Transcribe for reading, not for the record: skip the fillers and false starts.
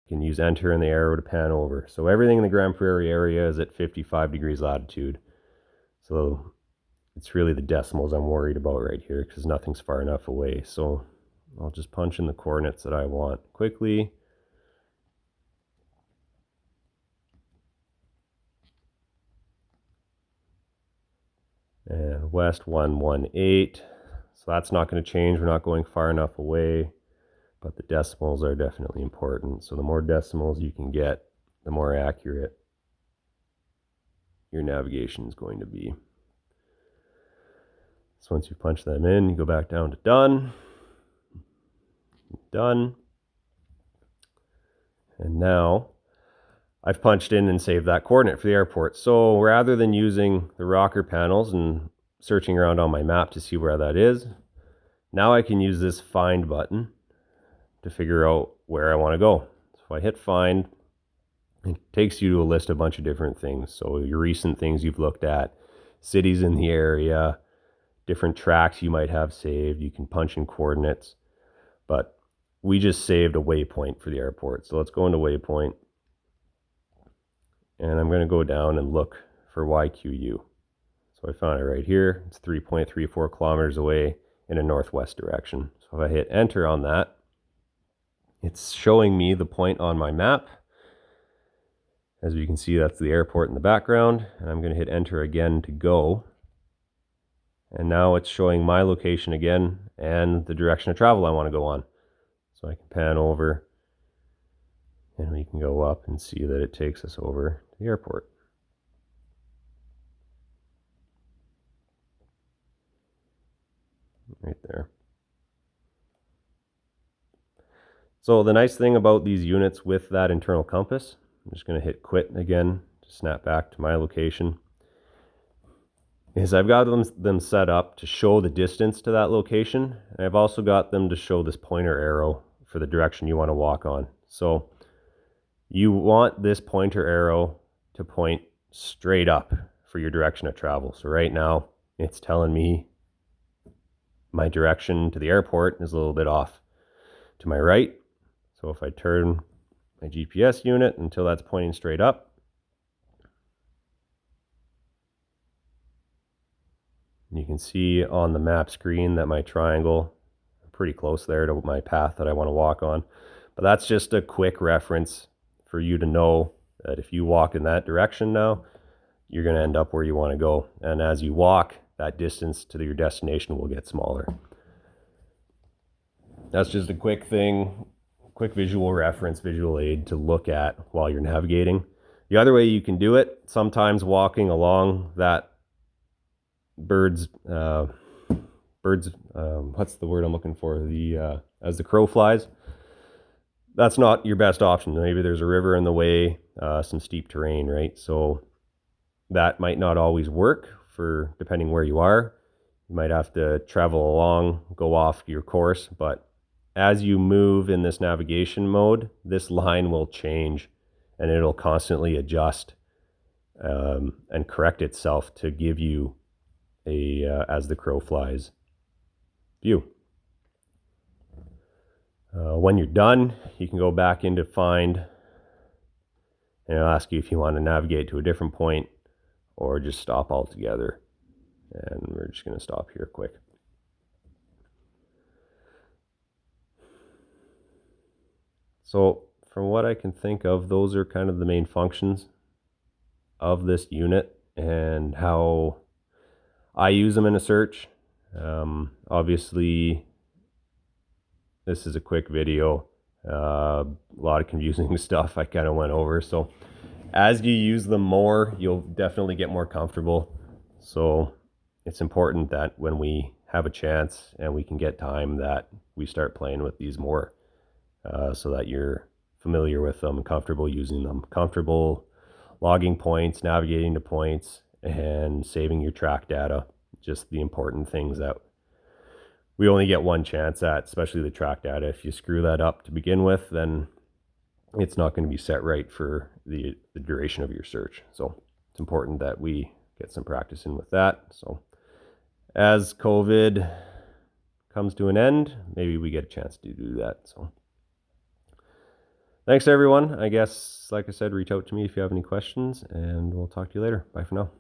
You can use enter and the arrow to pan over. So everything in the Grand Prairie area is at 55 degrees latitude. So it's really the decimals I'm worried about right here because nothing's far enough away. So I'll just punch in the coordinates that I want quickly. And west 118. So that's not going to change. We're not going far enough away, but the decimals are definitely important. So the more decimals you can get, the more accurate your navigation is going to be. So once you punch them in, you go back down to done. Done. And now I've punched in and saved that coordinate for the airport. So rather than using the rocker panels and searching around on my map to see where that is, now I can use this find button to figure out where I want to go. So if I hit find, it takes you to a list of a bunch of different things. So your recent things you've looked at, cities in the area, different tracks you might have saved. You can punch in coordinates, but we just saved a waypoint for the airport. So let's go into waypoint. And I'm going to go down and look for YQU. So I found it right here. It's 3.34 kilometers away in a northwest direction. So if I hit enter on that, it's showing me the point on my map. As you can see, that's the airport in the background. And I'm going to hit enter again to go. And now it's showing my location again and the direction of travel I want to go on. So I can pan over and we can go up and see that it takes us over to the airport. Right there. So the nice thing about these units with that internal compass, I'm just going to hit quit again to snap back to my location, is I've got them set up to show the distance to that location. And I've also got them to show this pointer arrow for the direction you want to walk on. So you want this pointer arrow to point straight up for your direction of travel. So right now it's telling me my direction to the airport is a little bit off to my right. So if I turn my GPS unit until that's pointing straight up, you can see on the map screen that my triangle is pretty close there to my path that I want to walk on. But that's just a quick reference for you to know that if you walk in that direction now, you're going to end up where you want to go. And as you walk, that distance to your destination will get smaller. That's just a quick thing, quick visual reference, visual aid to look at while you're navigating. The other way you can do it, sometimes walking along that what's the word I'm looking for? As the crow flies, that's not your best option. Maybe there's a river in the way, some steep terrain, right? So that might not always work for depending where you are. You might have to travel along, go off your course, but as you move in this navigation mode, this line will change and it'll constantly adjust and correct itself to give you a as the crow flies view. When you're done, you can go back into find and it'll ask you if you want to navigate to a different point or just stop altogether. And we're just going to stop here quick. So from what I can think of, those are kind of the main functions of this unit and how I use them in a search. Obviously, this is a quick video. A lot of confusing stuff I kind of went over. So as you use them more, you'll definitely get more comfortable. So it's important that when we have a chance and we can get time that we start playing with these more so that you're familiar with them, comfortable using them, comfortable logging points, navigating to points, and saving your track data. Just the important things that we only get one chance at, especially the track data. If you screw that up to begin with, then it's not going to be set right for the duration of your search. So it's important that we get some practice in with that. So as COVID comes to an end, maybe we get a chance to do that. So Thanks everyone. I guess, like I said, reach out to me if you have any questions, and we'll talk to you later. Bye for now.